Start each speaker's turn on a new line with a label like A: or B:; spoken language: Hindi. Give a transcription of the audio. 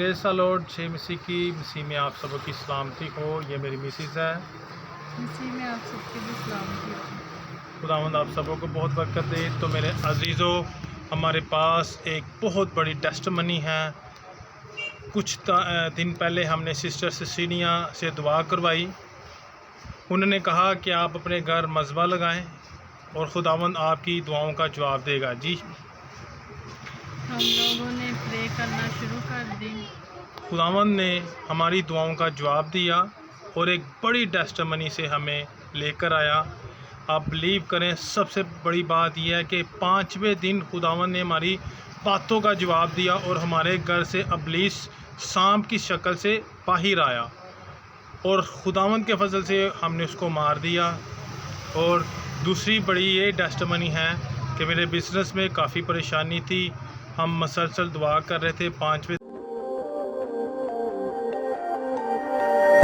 A: प्रेज़ द लॉर्ड, जय मसीह की। मसीह में आप सबों की सलामती हो। ये मेरी मिसेज़ है।
B: मसीह में आप सबके भी सलामती हो।
A: खुदावंद आप सबों को बहुत बरकत दे। तो मेरे अजीज़ों, हमारे पास एक बहुत बड़ी टेस्टमनी है। कुछ दिन पहले हमने सिस्टर सिसिलिया से दुआ करवाई। उन्होंने कहा कि आप अपने घर मज़बा लगाएं और खुदावंद आपकी दुआओं का जवाब देगा। जी,
B: हम लोगों ने प्रे करना शुरू कर दी।
A: खुदावंद ने हमारी दुआओं का जवाब दिया और एक बड़ी टेस्टमनी से हमें लेकर आया। आप बिलीव करें, सबसे बड़ी बात यह है कि 5वें दिन खुदावंद ने हमारी बातों का जवाब दिया और हमारे घर से इब्लीस सांप की शक्ल से बाहर आया और खुदावंद के फजल से हमने उसको मार दिया। और दूसरी बड़ी ये टेस्टमनी है कि मेरे बिज़नेस में काफ़ी परेशानी थी। हम मसलसल दुआ कर रहे थे। 5वें